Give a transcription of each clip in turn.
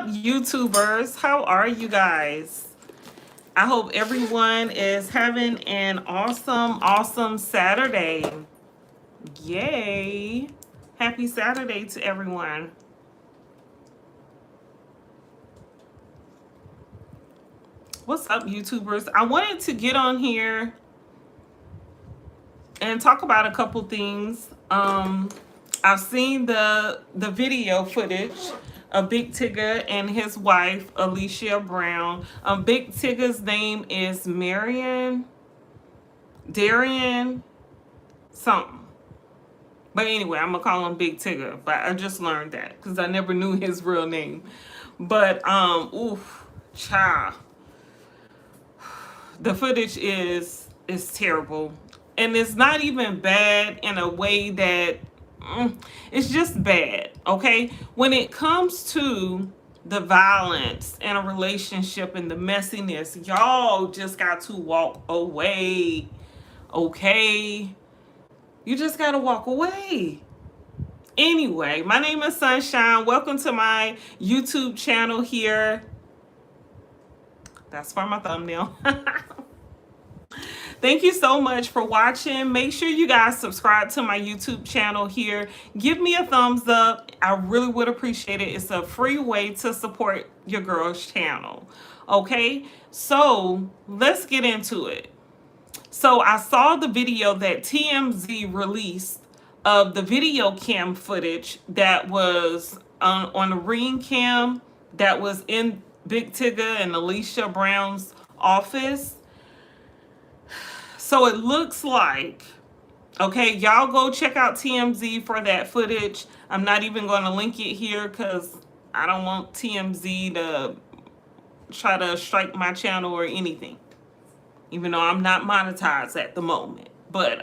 YouTubers? How are you guys? I hope everyone is having an awesome Saturday. Yay. Happy Saturday to everyone. What's up, YouTubers? I wanted to get on here and talk about a couple things. I've seen the video footage of Big Tigger and his wife, Alicia Brown. Big Tigger's name is Darian something. But anyway, I'm going to call him Big Tigger. But I just learned that because I never knew his real name. But, child. The footage is terrible. And it's not even bad in a way that it's just bad, okay? When it comes to the violence in a relationship and the messiness, y'all just got to walk away, okay? You just got to walk away. Anyway, my name is Sunshine. Welcome to my YouTube channel here. That's for my thumbnail. Thank you so much for watching. Make sure you guys subscribe to my YouTube channel here. Give me a thumbs up. I really would appreciate it. It's a free way to support your girl's channel. Okay, so let's get into it. So I saw the video that TMZ released of the video cam footage that was on the ring cam that was in Big Tigger and Alicia Brown's office. So it looks like, okay, y'all go check out TMZ for that footage. I'm not even going to link it here because I don't want TMZ to try to strike my channel or anything, even though I'm not monetized at the moment. But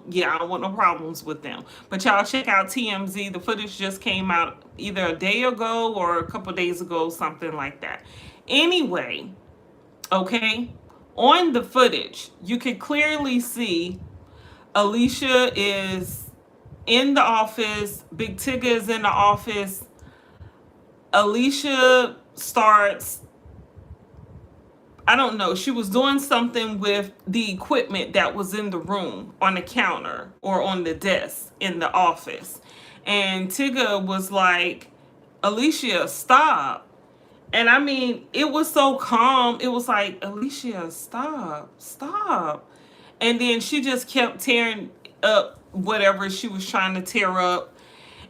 yeah, I don't want no problems with them. But y'all check out TMZ. The footage just came out either a day ago or a couple days ago, something like that. Anyway, okay, on the footage, you can clearly see Alicia is in the office. Big Tigger is in the office. Alicia starts, I don't know, she was doing something with the equipment that was in the room on the counter or on the desk in the office. And Tigger was like, Alicia, stop. And I mean, it was so calm. It was like, Alicia, stop. And then she just kept tearing up whatever she was trying to tear up.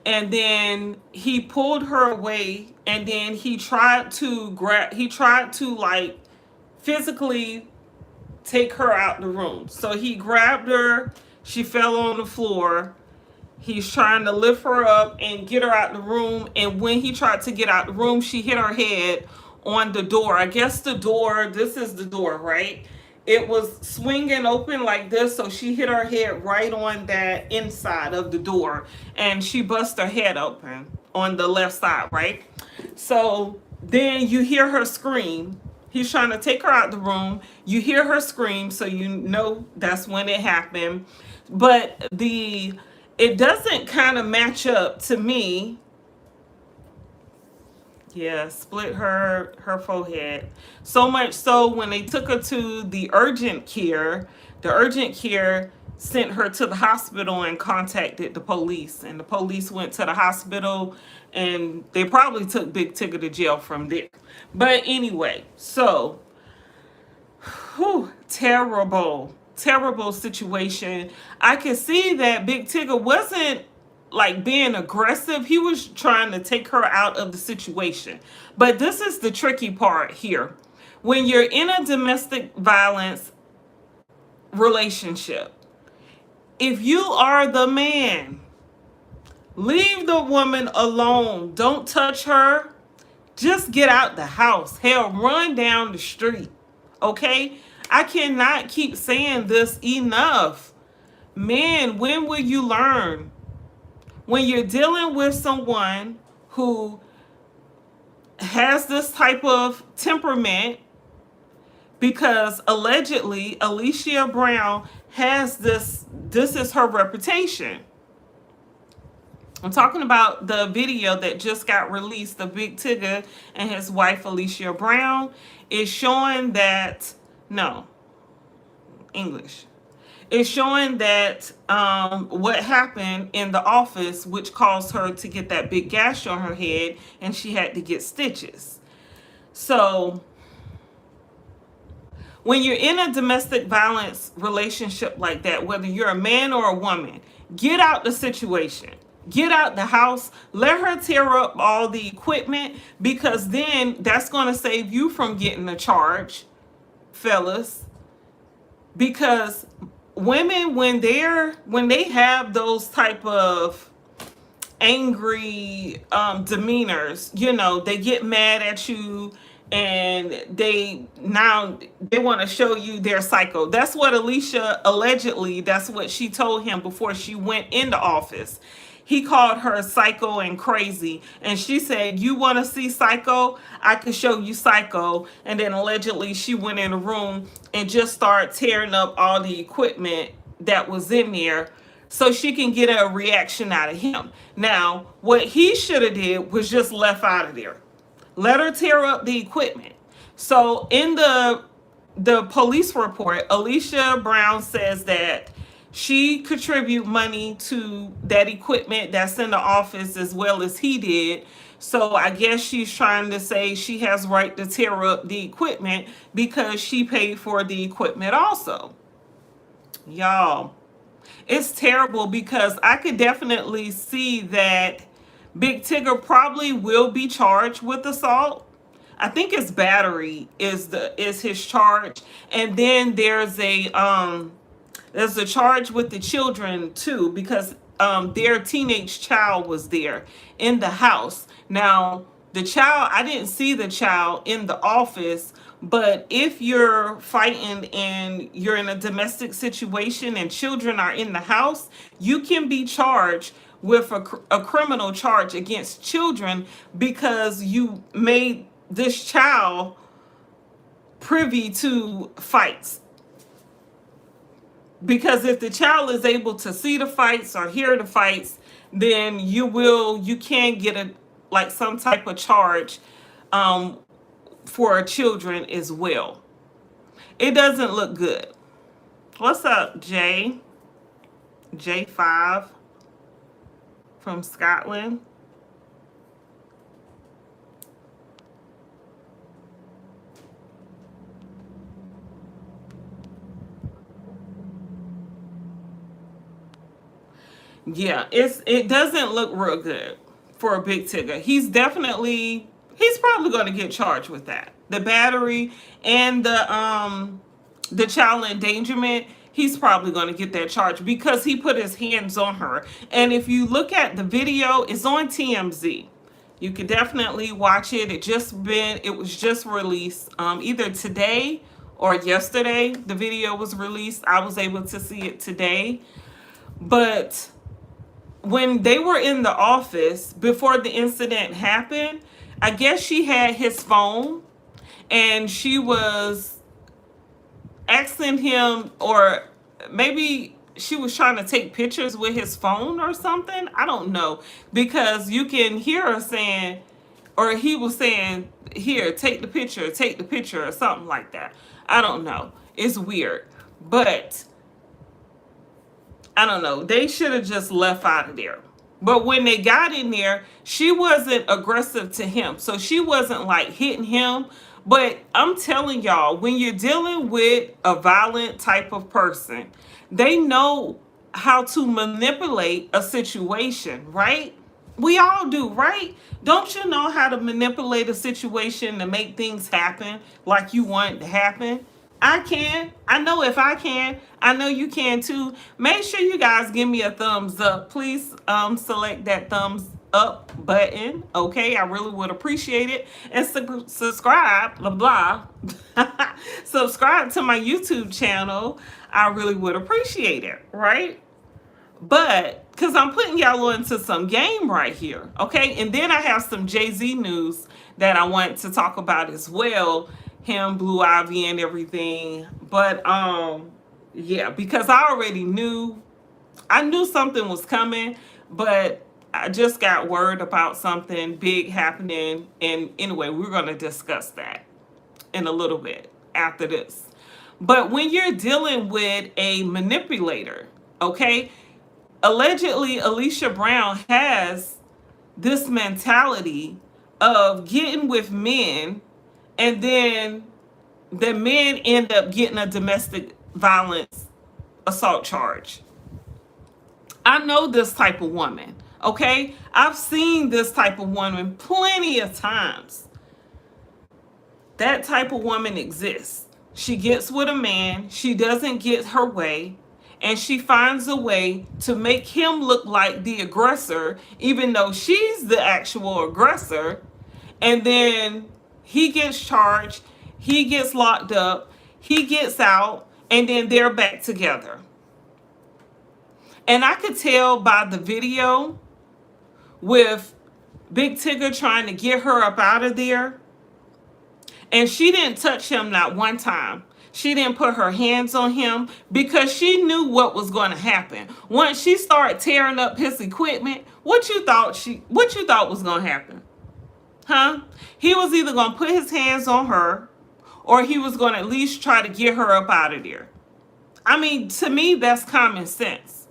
And then he pulled her away. And then he tried to like physically take her out the room. So he grabbed her. She fell on the floor. He's trying to lift her up and get her out the room. And when he tried to get out the room, she hit her head on the door. I guess the door, this is the door, right? It was swinging open like this. So she hit her head right on that inside of the door. And she bust her head open on the left side, right? So then you hear her scream. He's trying to take her out the room. You hear her scream. So you know that's when it happened. But it doesn't kind of match up to me. Yeah, split her forehead. So much so when they took her to the urgent care sent her to the hospital and contacted the police. And the police went to the hospital and they probably took Big Tigger to jail from there. But anyway, so, terrible situation. I could see that Big Tigger wasn't like being aggressive. He was trying to take her out of the situation. But this is the tricky part here. When you're in a domestic violence relationship, if you are the man, leave the woman alone. Don't touch her. Just get out the house. Hell, run down the street. Okay? I cannot keep saying this enough. Man, when will you learn? When you're dealing with someone who has this type of temperament, because allegedly Alicia Brown has this is her reputation. I'm talking about the video that just got released of Big Tigger and his wife Alicia Brown. Is showing that, no, English. It's showing that what happened in the office, which caused her to get that big gash on her head, and she had to get stitches. So when you're in a domestic violence relationship like that, whether you're a man or a woman, get out the situation. Get out the house. Let her tear up all the equipment, because then that's going to save you from getting a charge, fellas. Because women, when they have those type of angry demeanors, they get mad at you, and they want to show you their psycho. That's what Alicia, allegedly, that's what she told him before she went into office. He called her psycho and crazy, and she said, "You want to see psycho? I could show you psycho." And then allegedly she went in the room and just started tearing up all the equipment that was in there so she can get a reaction out of him. Now, what he should have did was just left out of there. Let her tear up the equipment. So in the police report, Alicia Brown says that she contributed money to that equipment that's in the office as well as he did. So I guess she's trying to say she has right to tear up the equipment because she paid for the equipment also. Y'all, it's terrible, because I could definitely see that Big Tigger probably will be charged with assault. I think it's battery is his charge, and then there's a charge with the children too, because their teenage child was there in the house. Now, the child, I didn't see the child in the office, but if you're fighting and you're in a domestic situation and children are in the house, you can be charged with a criminal charge against children, because you made this child privy to fights. Because if the child is able to see the fights or hear the fights, then you can get some type of charge for children as well. It doesn't look good. What's up, J5 from Scotland? Yeah, it doesn't look real good for a Big Tigger. He's probably going to get charged with that. The battery and the child endangerment, he's probably going to get that charge because he put his hands on her. And if you look at the video, it's on TMZ. You could definitely watch it. It was just released either today or yesterday. The video was released. I was able to see it today. But when they were in the office before the incident happened, I guess she had his phone and she was asking him, or maybe she was trying to take pictures with his phone or something. I don't know, because you can hear her saying, or he was saying, "Here, take the picture," or something like that. I don't know. It's weird. But I don't know. They should have just left out of there. But when they got in there, she wasn't aggressive to him. So she wasn't like hitting him. But I'm telling y'all, when you're dealing with a violent type of person, they know how to manipulate a situation, right? We all do, right? Don't you know how to manipulate a situation to make things happen like you want it to happen? I can. I know if I can, I know you can too. Make sure you guys give me a thumbs up. Please select that thumbs up button. Okay, I really would appreciate it. And subscribe, blah, blah. Subscribe to my YouTube channel. I really would appreciate it, right? But, because I'm putting y'all into some game right here, okay? And then I have some Jay-Z news that I want to talk about as well. Him, Blue Ivy, and everything. But yeah, because I already knew something was coming, but I just got word about something big happening. And anyway, we're going to discuss that in a little bit after this. But when you're dealing with a manipulator, okay, allegedly Alicia Brown has this mentality of getting with men, and then the men end up getting a domestic violence assault charge. I know this type of woman, okay? I've seen this type of woman plenty of times. That type of woman exists. She gets with a man, she doesn't get her way, and she finds a way to make him look like the aggressor, even though she's the actual aggressor. And then he gets charged, he gets locked up, he gets out, and then they're back together. And I could tell by the video with Big Tigger trying to get her up out of there. And she didn't touch him not one time. She didn't put her hands on him because she knew what was going to happen. Once she started tearing up his equipment, what you thought was going to happen? Huh? He was either going to put his hands on her, or he was going to at least try to get her up out of there. I mean, to me, that's common sense.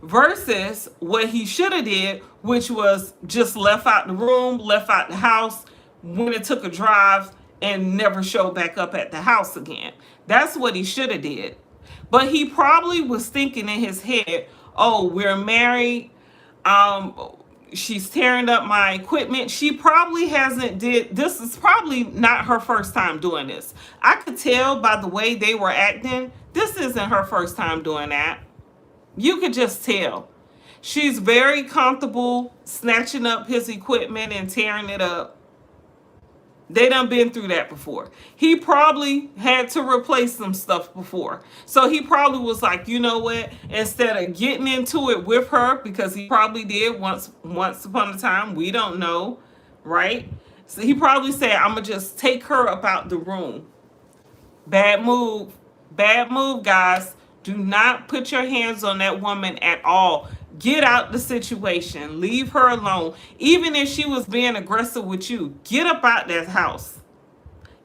Versus what he should have did, which was just left out the room, left out the house, went and took a drive, and never showed back up at the house again. That's what he should have did. But he probably was thinking in his head, oh, we're married. She's tearing up my equipment. She probably hasn't this is probably not her first time doing this. I could tell by the way they were acting, this isn't her first time doing that. You could just tell. She's very comfortable snatching up his equipment and tearing it up. They done been through that before. He probably had to replace some stuff before. So he probably was like, you know what? Instead of getting into it with her, because he probably did once upon a time, we don't know, right? So he probably said, I'm going to just take her up out the room. Bad move. Bad move, guys. Do not put your hands on that woman at all. Get out the situation. Leave her alone. Even if she was being aggressive with you, get up out that house.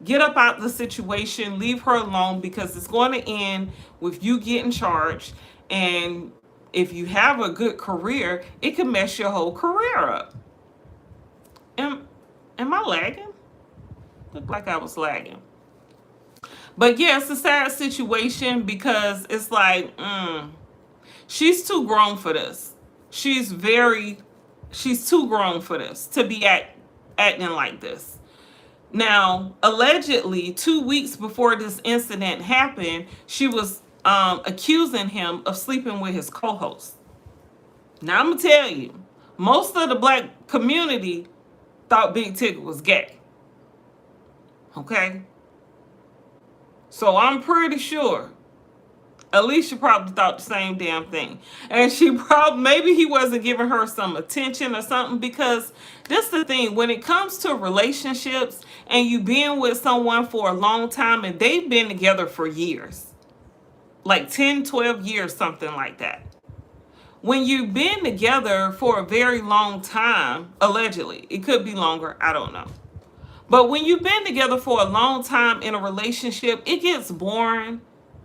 Get up out the situation. Leave her alone, because it's going to end with you getting charged. And if you have a good career, it can mess your whole career up. Am I lagging? Looked like I was lagging. But yeah, it's a sad situation, because it's like, she's too grown for this. She's too grown for this, to be acting like this. Now, allegedly, 2 weeks before this incident happened, she was accusing him of sleeping with his co-host. Now, I'm going to tell you, most of the black community thought Big Tigger was gay. Okay? So I'm pretty sure Alicia probably thought the same damn thing. And maybe he wasn't giving her some attention or something, because this is the thing. When it comes to relationships and you being with someone for a long time and they've been together for years, like 10, 12 years, something like that. When you've been together for a very long time, allegedly, it could be longer, I don't know. But when you've been together for a long time in a relationship, it gets boring.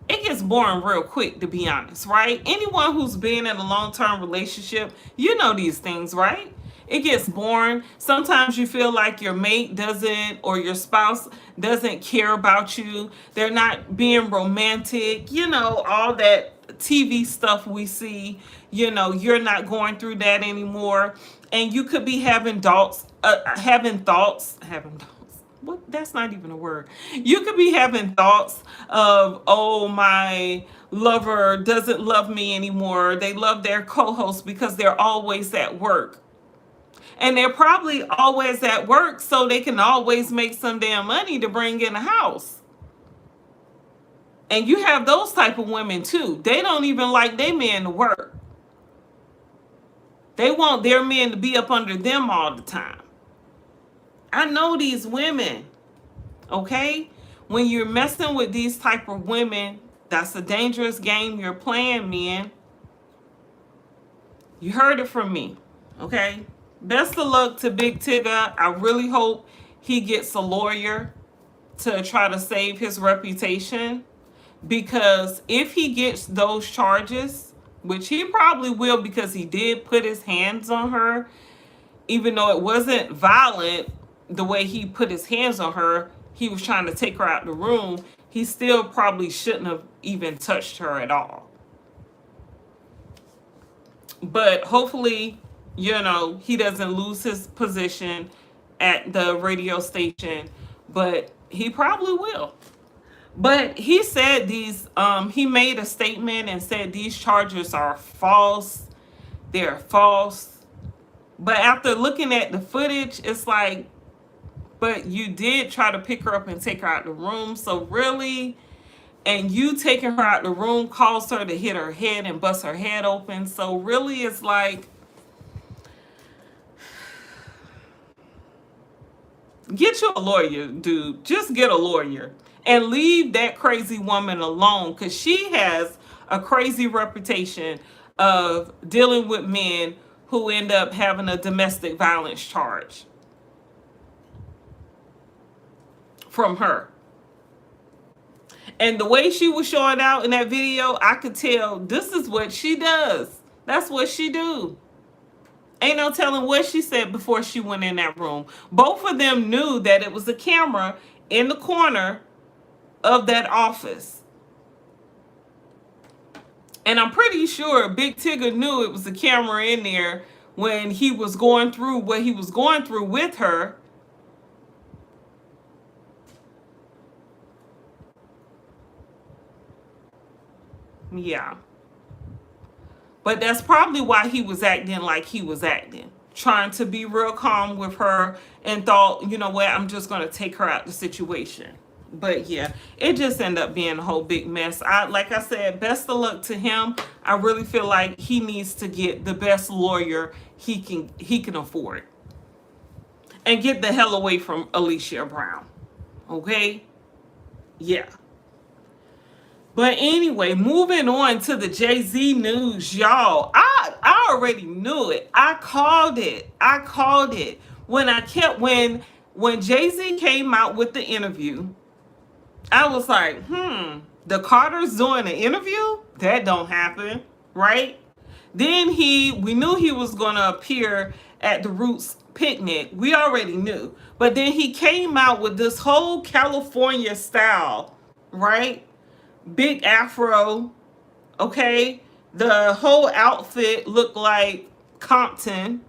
It gets boring real quick, to be honest, right? Anyone who's been in a long-term relationship, you know these things, right? It gets boring. Sometimes you feel like your mate doesn't, or your spouse doesn't care about you. They're not being romantic, all that TV stuff we see. You're not going through that anymore. And you could be having thoughts. What? That's not even a word. You could be having thoughts of, oh, my lover doesn't love me anymore. They love their co-host because they're always at work. And they're probably always at work so they can always make some damn money to bring in the house. And you have those type of women too. They don't even like their men to work. They want their men to be up under them all the time. I know these women, okay? When you're messing with these type of women, that's a dangerous game you're playing, men. You heard it from me. Okay? Best of luck to Big Tigger. I really hope he gets a lawyer to try to save his reputation, because if he gets those charges, which he probably will because he did put his hands on her, even though it wasn't violent the way he put his hands on her, he was trying to take her out the room, he still probably shouldn't have even touched her at all. But hopefully, he doesn't lose his position at the radio station, but he probably will. But he said he made a statement and said these charges are false. They're false. But after looking at the footage, it's like, but you did try to pick her up and take her out the room. So really, and you taking her out the room caused her to hit her head and bust her head open. So really, it's like, get you a lawyer, dude. Just get a lawyer. And leave that crazy woman alone, because she has a crazy reputation of dealing with men who end up having a domestic violence charge from her. And the way she was showing out in that video, I could tell this is what she does. That's what she do. Ain't no telling what she said before she went in that room. Both of them knew that it was a camera in the corner of that office. And I'm pretty sure Big Tigger knew it was a camera in there when he was going through what he was going through with her. Yeah. But that's probably why he was acting like he was acting. Trying to be real calm with her and thought, you know what, I'm just going to take her out the situation. But yeah, it just ended up being a whole big mess. Like I said, best of luck to him. I really feel like he needs to get the best lawyer he can afford. And get the hell away from Alicia Brown. Okay? Yeah. But anyway, moving on to the Jay-Z news, y'all. I already knew it. I called it. When Jay-Z came out with the interview, I was like, the Carter's doing an interview? That don't happen, right? Then we knew he was gonna appear at the Roots picnic. We already knew. But then he came out with this whole California style, right? Big afro, okay? The whole outfit looked like Compton,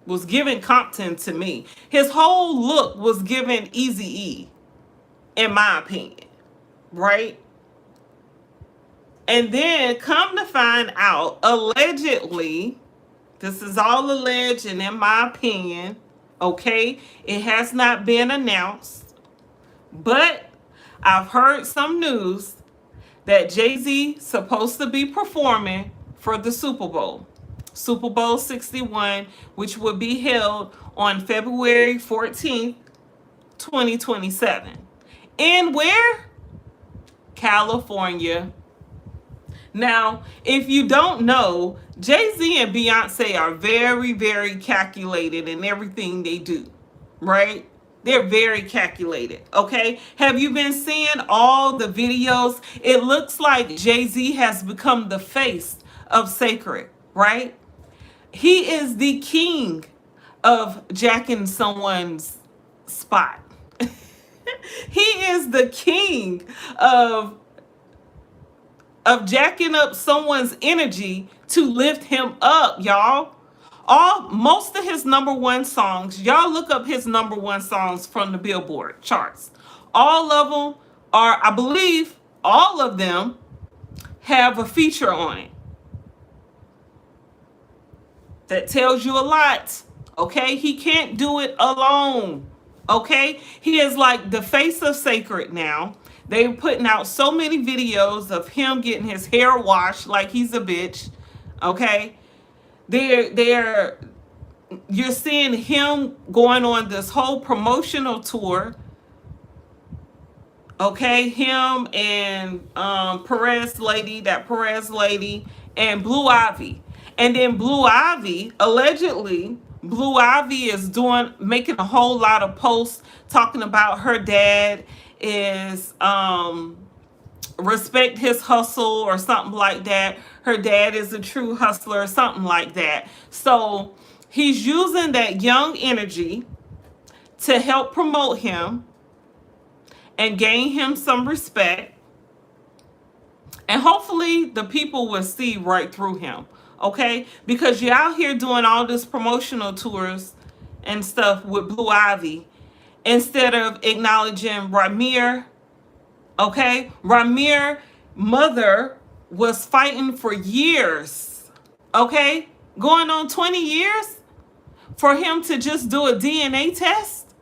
was giving Compton to me. His whole look was giving Eazy-E, in my opinion, right? And then come to find out, allegedly, this is all alleged and in my opinion, okay? It has not been announced, but I've heard some news that Jay-Z supposed to be performing for the Super Bowl. Super Bowl 61, which will be held on February 14th, 2027. And where? California. Now, if you don't know, Jay-Z and Beyonce are very, very calculated in everything they do, right? They're very calculated, okay? Have you been seeing all the videos? It looks like Jay-Z has become the face of Sacred, right? He is the king of jacking someone's spot. He is the king of jacking up someone's energy to lift him up, y'all. Most of his number one songs, y'all look up his number one songs from the Billboard charts. All of them are, I believe, all of them have a feature on it. That tells you a lot, okay? He can't do it alone, okay? He is like the face of Sacred now. They're putting out so many videos of him getting his hair washed like he's a bitch, okay? You're seeing him going on this whole promotional tour, okay? Him and Perez lady, and Blue Ivy. And then Blue Ivy, allegedly, Blue Ivy is making a whole lot of posts talking about her dad is respect his hustle or something like that. Her dad is a true hustler or something like that. So he's using that young energy to help promote him and gain him some respect. And hopefully the people will see right through him. Okay? Because you're out here doing all this promotional tours and stuff with Blue Ivy instead of acknowledging Ramir. Okay? Ramir mother was fighting for years. Okay? Going on 20 years for him to just do a DNA test.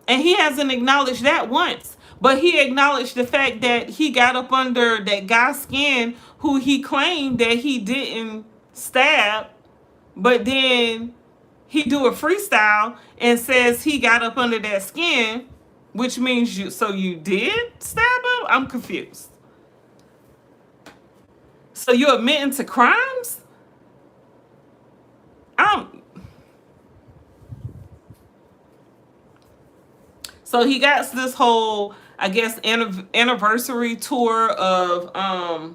And he hasn't acknowledged that once. But he acknowledged the fact that he got up under that guy's skin who he claimed that he didn't stab. But then he do a freestyle and says he got up under that skin, which means you did stab him? I'm confused. So you're admitting to crimes? So he got this whole, I guess, anniversary tour of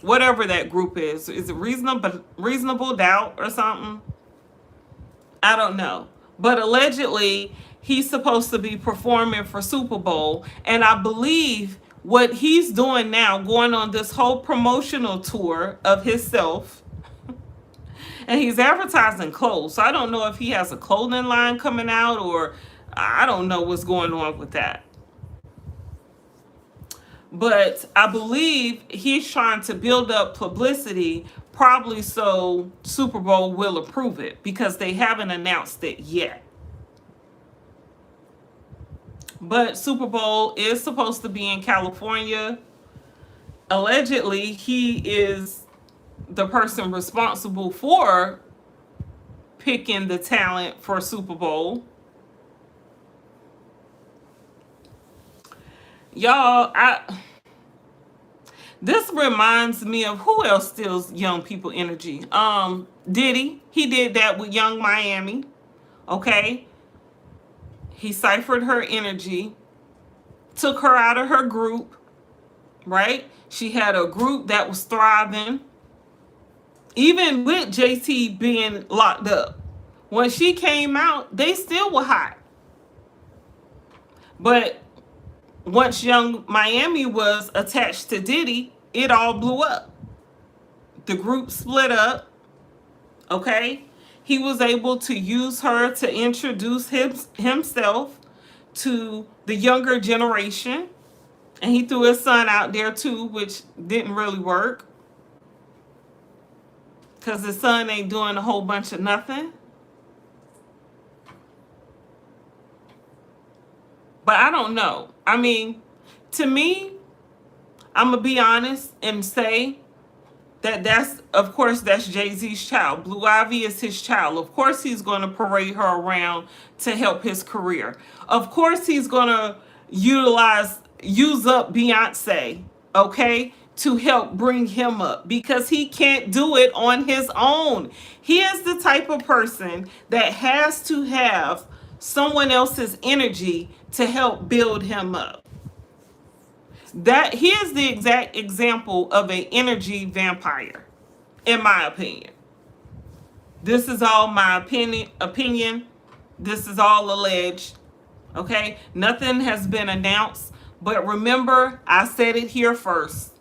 whatever that group is. Is it Reasonable Doubt or something? I don't know. But allegedly, he's supposed to be performing for Superbowl. And I believe what he's doing now, going on this whole promotional tour of himself, and he's advertising clothes. So I don't know if he has a clothing line coming out, or I don't know what's going on with that. But I believe he's trying to build up publicity, probably so Superbowl will approve it, because they haven't announced it yet. But Superbowl is supposed to be in California. Allegedly, he is the person responsible for picking the talent for Superbowl. Y'all, this reminds me of who else steals young people energy. Diddy. He did that with Young Miami. Okay? He ciphered her energy, took her out of her group, right? She had a group that was thriving, even with JT being locked up. When she came out, they still were hot. But once Young Miami was attached to Diddy, it all blew up. The group split up, okay? He was able to use her to introduce himself to the younger generation. And he threw his son out there too, which didn't really work, because his son ain't doing a whole bunch of nothing. But I don't know. I mean, to me, I'm going to be honest and say that's, of course, that's Jay-Z's child. Blue Ivy is his child. Of course, he's going to parade her around to help his career. Of course, he's going to use up Beyonce, okay, to help bring him up, because he can't do it on his own. He is the type of person that has to have someone else's energy to help build him up. That he is the exact example of an energy vampire, in my opinion. This is all my opinion. This is all alleged. Okay? Nothing has been announced. But remember, I said it here first.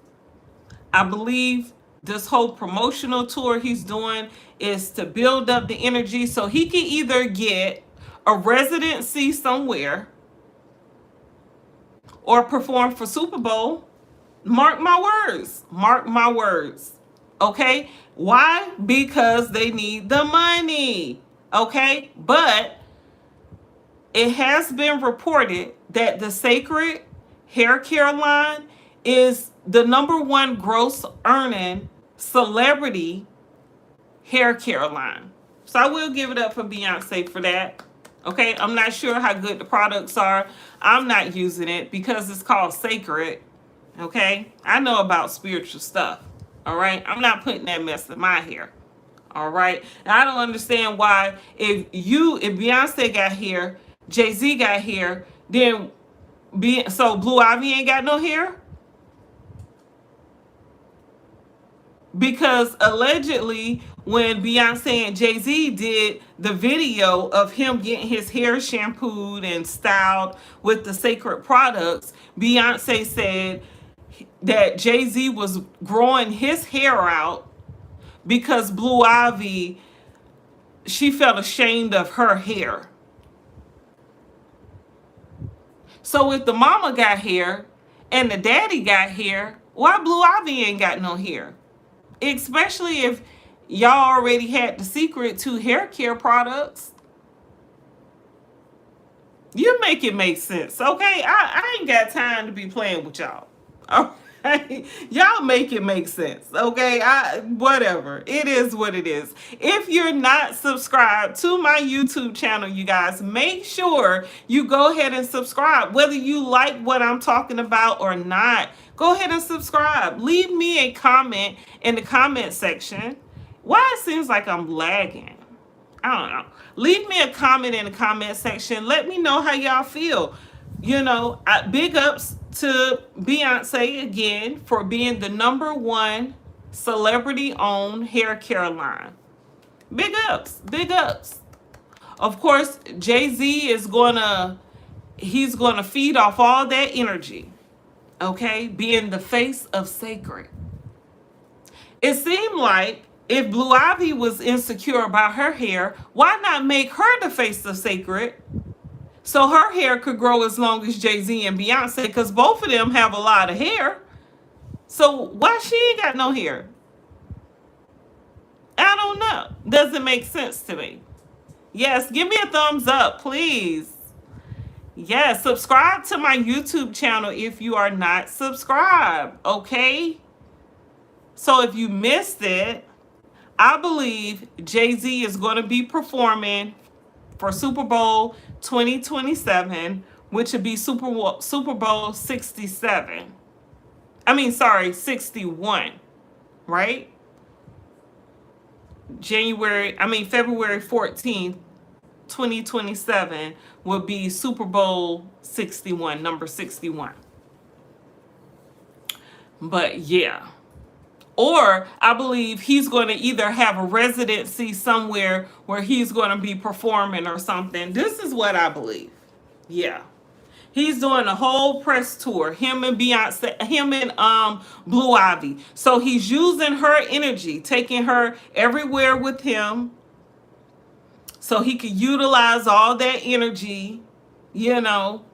I believe this whole promotional tour he's doing is to build up the energy so he can either get a residency somewhere or perform for Superbowl. Mark my words. Mark my words. Okay? Why? Because they need the money. Okay? But it has been reported that the Sacred Hair Care line is the #1 gross earning celebrity hair care line. So I will give it up for Beyonce for that. Okay, I'm not sure how good the products are. I'm not using it because it's called Sacred. Okay, I know about spiritual stuff. All right, I'm not putting that mess in my hair. All right, and I don't understand why if Beyonce got hair, Jay-Z got hair, then so Blue Ivy ain't got no hair. Because allegedly, when Beyonce and Jay-Z did the video of him getting his hair shampooed and styled with the sacred products, Beyonce said that Jay-Z was growing his hair out because Blue Ivy, she felt ashamed of her hair. So if the mama got hair and the daddy got hair, why Blue Ivy ain't got no hair? Especially if y'all already had the secret to hair care products. You make it make sense, okay? I ain't got time to be playing with y'all. All right? Y'all make it make sense, okay? Whatever. It is what it is. If you're not subscribed to my YouTube channel, you guys, make sure you go ahead and subscribe. Whether you like what I'm talking about or not, go ahead and subscribe. Leave me a comment in the comment section. Why it seems like I'm lagging? I don't know. Leave me a comment in the comment section. Let me know how y'all feel. You know, big ups to Beyonce again for being the #1 celebrity-owned hair care line. Big ups. Big ups. Of course, Jay-Z is he's gonna feed off all that energy. Okay? Being the face of sacred. It seemed like if Blue Ivy was insecure about her hair, why not make her the face of sacred so her hair could grow as long as Jay-Z and Beyonce, because both of them have a lot of hair. So why she ain't got no hair? I don't know. Doesn't make sense to me. Yes, give me a thumbs up, please. Yes, subscribe to my YouTube channel if you are not subscribed, okay? So if you missed it, I believe Jay-Z is going to be performing for Super Bowl 2027, which would be Super Bowl 67. 61, right? February 14th, 2027 would be Super Bowl 61, number 61. But yeah. Or I believe he's going to either have a residency somewhere where he's going to be performing or something. This is what I believe. Yeah. He's doing a whole press tour, him and Beyonce, him and Blue Ivy. So he's using her energy, taking her everywhere with him so he could utilize all that energy, you know,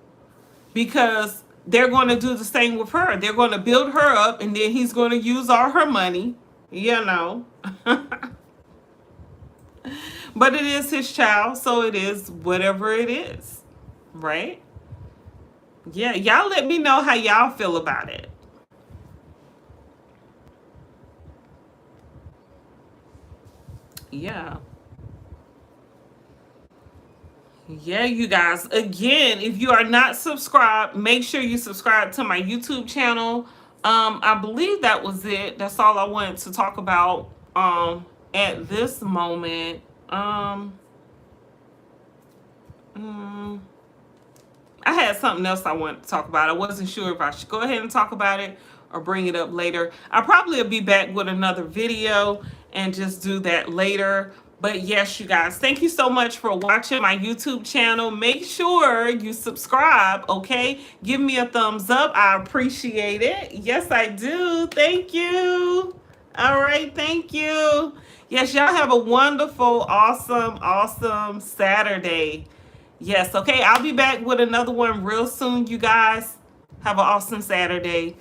because they're going to do the same with her. They're going to build her up, and then he's going to use all her money, you know. But it is his child, so it is whatever it is, right? Yeah, y'all let me know how y'all feel about it. Yeah. Yeah, you guys. Again, if you are not subscribed, make sure you subscribe to my YouTube channel. I believe that was it. That's all I wanted to talk about at this moment. I had something else I wanted to talk about. I wasn't sure if I should go ahead and talk about it or bring it up later. I probably will be back with another video and just do that later. But yes, you guys, thank you so much for watching my YouTube channel. Make sure you subscribe, okay? Give me a thumbs up. I appreciate it. Yes, I do. Thank you. All right, thank you. Yes, y'all have a wonderful, awesome Saturday. Yes, okay, I'll be back with another one real soon, you guys. Have an awesome Saturday.